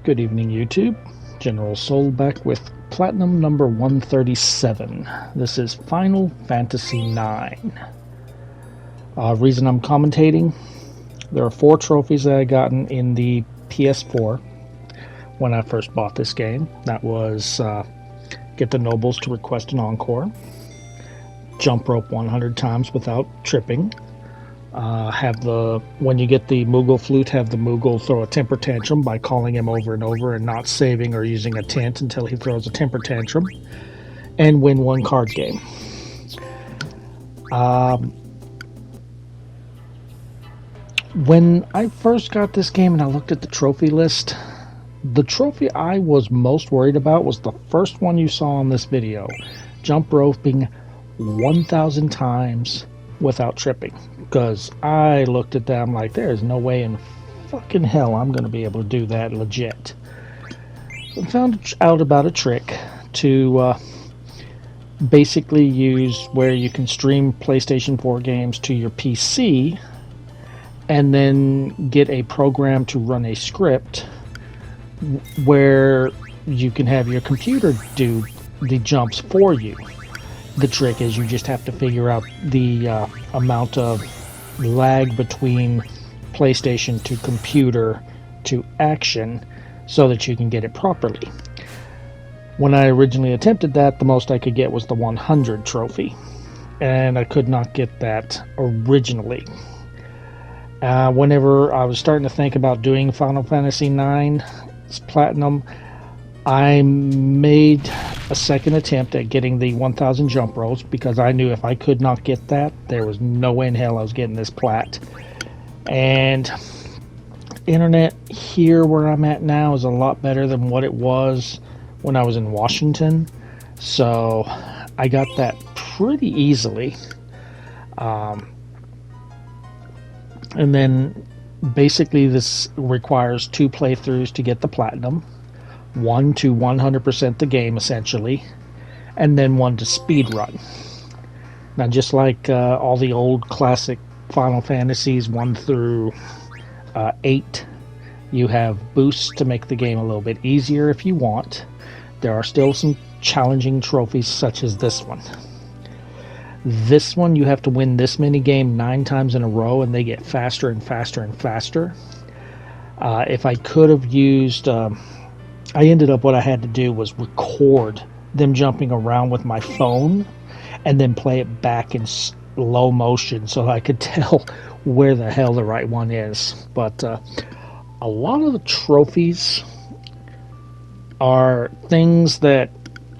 Good evening, YouTube. General Soul back with Platinum number 137. This is Final Fantasy IX. Reason I'm commentating, there are 4 trophies that I gotten in the PS4 when I first bought this game. That was get the nobles to request an encore, jump rope 100 times without tripping, when you get the Moogle flute, have the Moogle throw a temper tantrum by calling him over and over and not saving or using a tint until he throws a temper tantrum, and win 1 card game. When I first got this game and I looked at the trophy list, the trophy I was most worried about was the first one you saw in this video, jump roping 1,000 times without tripping, because I looked at them like there's no way in fucking hell I'm going to be able to do that legit. I found out about a trick to basically use where you can stream PlayStation 4 games to your PC and then get a program to run a script where you can have your computer do the jumps for you. The trick is you just have to figure out the amount of lag between PlayStation to computer to action so that you can get it properly. When I originally attempted that, the most I could get was the 100 trophy, and I could not get that originally. Whenever I was starting to think about doing Final Fantasy IX's Platinum, I made a second attempt at getting the 1,000 jump ropes because I knew if I could not get that, there was no way in hell I was getting this plat. And internet here where I'm at now is a lot better than what it was when I was in Washington, so I got that pretty easily. And then basically this requires 2 playthroughs to get the platinum. 1 to 100% the game essentially, and then 1 to speed run. Now, just like all the old classic Final Fantasies 1 through 8, you have boosts to make the game a little bit easier if you want. There are still some challenging trophies such as this one. This one you have to win this mini game 9 times in a row, and they get faster and faster and faster. If I could have used I ended up, what I had to do was record them jumping around with my phone and then play it back in slow motion so I could tell where the hell the right one is. But a lot of the trophies are things that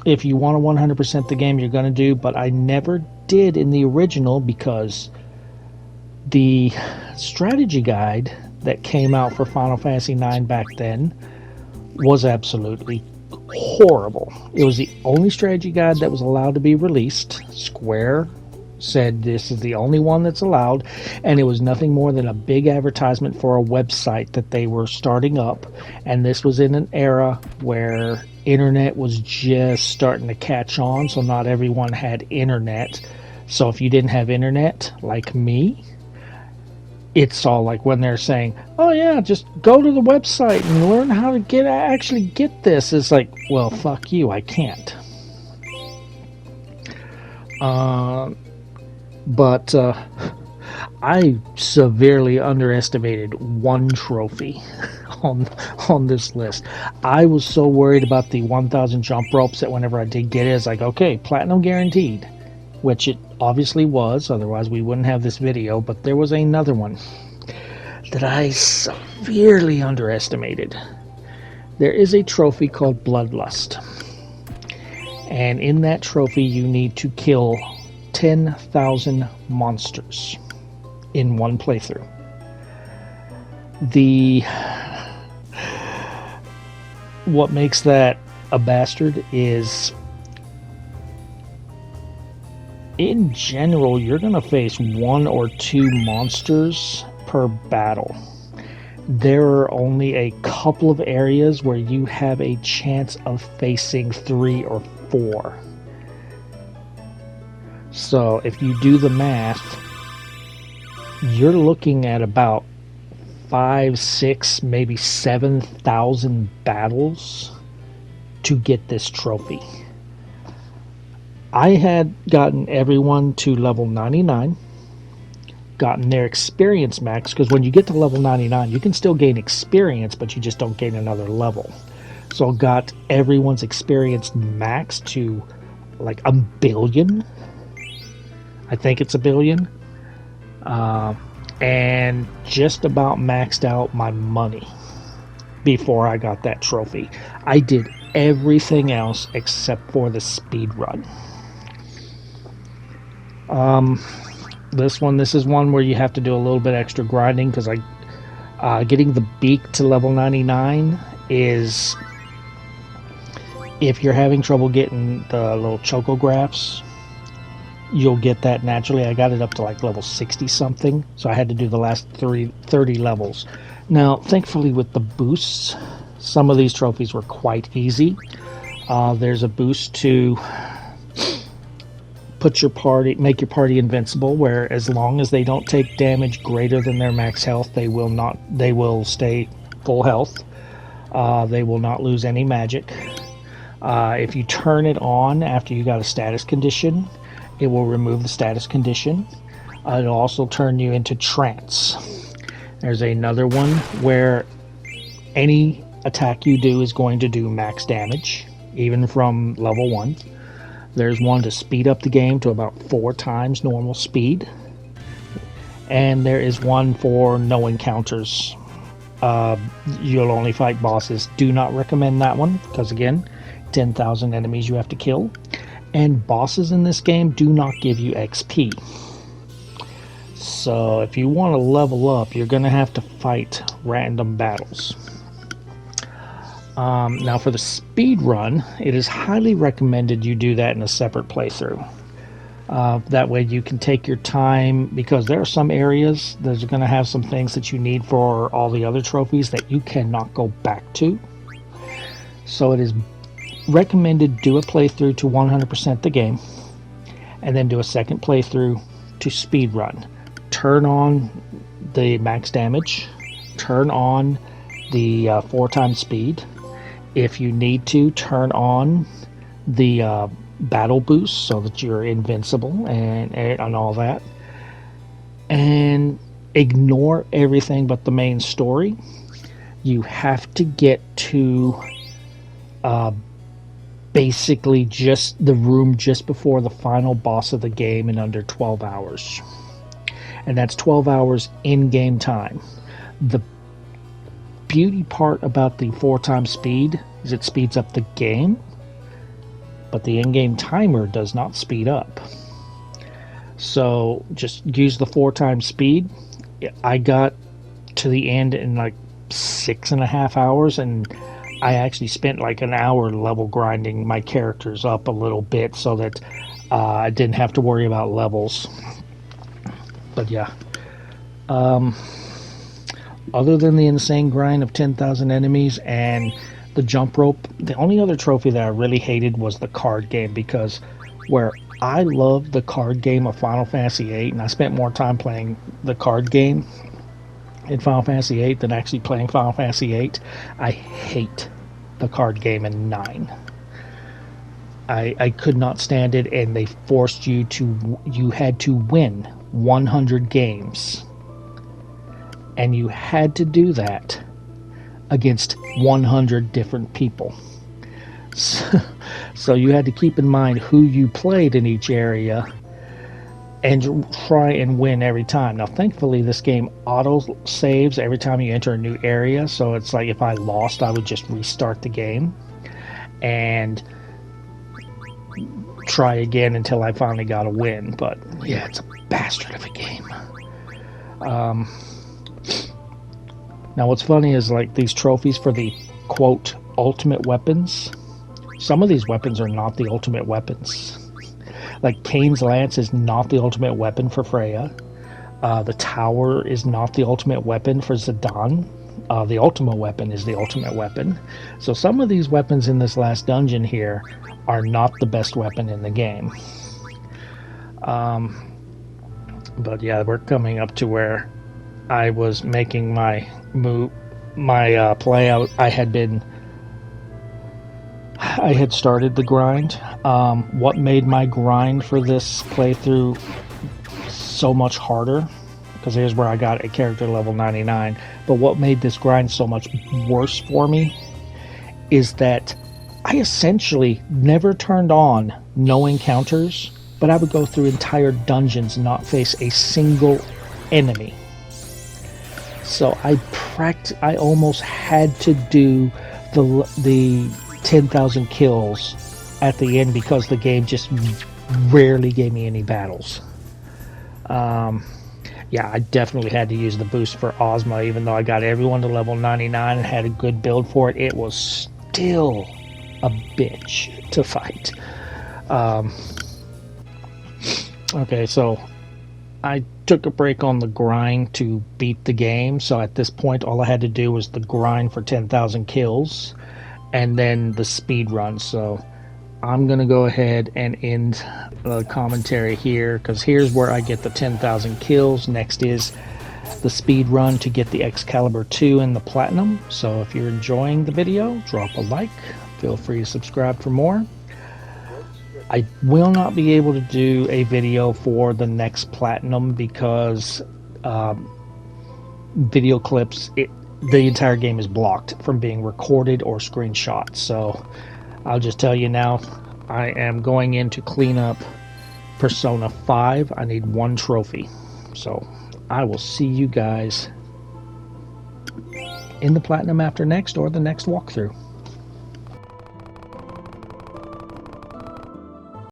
if you want to 100% the game, you're going to do, but I never did in the original because the strategy guide that came out for Final Fantasy IX back then was absolutely horrible. It was the only strategy guide that was allowed to be released. Square said this is the only one that's allowed, and it was nothing more than a big advertisement for a website that they were starting up, and this was in an era where internet was just starting to catch on, so not everyone had internet. So if you didn't have internet, like me, it's all like when they're saying, oh yeah, just go to the website and learn how to actually get this. It's like, well, fuck you, I can't. But I severely underestimated 1 trophy on this list. I was so worried about the 1,000 jump ropes that whenever I did get it, it's like, okay, platinum guaranteed. Which it obviously was, otherwise we wouldn't have this video, but there was another one that I severely underestimated. There is a trophy called Bloodlust, and in that trophy you need to kill 10,000 monsters in 1 playthrough. What makes that a bastard is, in general, you're going to face 1 or 2 monsters per battle. There are only a couple of areas where you have a chance of facing 3 or 4. So if you do the math, you're looking at about 5, 6, maybe 7,000 battles to get this trophy. I had gotten everyone to level 99, gotten their experience max, because when you get to level 99, you can still gain experience, but you just don't gain another level. So got everyone's experience max to like 1,000,000,000. I think it's 1,000,000,000. And just about maxed out my money before I got that trophy. I did everything else except for the speed run. This is one where you have to do a little bit extra grinding, because getting the beak to level 99 is, if you're having trouble getting the little chocographs, you'll get that naturally. I got it up to like level 60 something, so I had to do the last 30 levels. Now, thankfully with the boosts, some of these trophies were quite easy. There's a boost to make your party invincible, where as long as they don't take damage greater than their max health, they will stay full health. They will not lose any magic. If you turn it on after you got a status condition, it will remove the status condition. It'll also turn you into trance. There's another one where any attack you do is going to do max damage, even from level 1. There's one to speed up the game to about 4 times normal speed. And there is one for no encounters. You'll only fight bosses. Do not recommend that one, because again, 10,000 enemies you have to kill. And bosses in this game do not give you XP. So if you want to level up, you're going to have to fight random battles. Now for the speed run, it is highly recommended you do that in a separate playthrough. That way you can take your time, because there are some areas that are going to have some things that you need for all the other trophies that you cannot go back to. So it is recommended do a playthrough to 100% the game, and then do a second playthrough to speed run. Turn on the max damage, turn on the 4 times speed. If you need to, turn on the battle boost so that you're invincible and all that. And ignore everything but the main story. You have to get to basically just the room just before the final boss of the game in under 12 hours. And that's 12 hours in-game time. The beauty part about the 4 times speed is it speeds up the game, but the in-game timer does not speed up. So just use the 4 times speed. I got to the end in like 6.5 hours, and I actually spent like an hour level grinding my characters up a little bit so that I didn't have to worry about levels. But yeah, other than the insane grind of 10,000 enemies and the jump rope, the only other trophy that I really hated was the card game, because where I loved the card game of Final Fantasy VIII, and I spent more time playing the card game in Final Fantasy VIII than actually playing Final Fantasy VIII, I hate the card game in 9. I could not stand it, and they forced you had to win 100 games. And you had to do that against 100 different people. So you had to keep in mind who you played in each area and try and win every time. Now, thankfully, this game auto saves every time you enter a new area. So it's like if I lost, I would just restart the game and try again until I finally got a win. But yeah, it's a bastard of a game. Now, what's funny is like these trophies for the quote ultimate weapons. Some of these weapons are not the ultimate weapons. Like Kane's Lance is not the ultimate weapon for Freya. The Tower is not the ultimate weapon for Zidane. The ultimate weapon is the ultimate weapon. So some of these weapons in this last dungeon here are not the best weapon in the game. But yeah, we're coming up to where I was making my move, my play. I had started the grind. What made my grind for this playthrough so much harder, because here's where I got a character level 99, but what made this grind so much worse for me is that I essentially never turned on no encounters, but I would go through entire dungeons and not face a single enemy. So I almost had to do the 10,000 kills at the end because the game just rarely gave me any battles. Yeah, I definitely had to use the boost for Ozma, even though I got everyone to level 99 and had a good build for it. It was still a bitch to fight. Okay, so I took a break on the grind to beat the game. So at this point, all I had to do was the grind for 10,000 kills and then the speed run. So I'm going to go ahead and end the commentary here, because here's where I get the 10,000 kills. Next is the speed run to get the Excalibur 2 and the Platinum. So if you're enjoying the video, drop a like. Feel free to subscribe for more. I will not be able to do a video for the next Platinum because video clips, the entire game is blocked from being recorded or screenshot. So I'll just tell you now, I am going in to clean up Persona 5. I need 1 trophy. So I will see you guys in the Platinum after next, or the next walkthrough.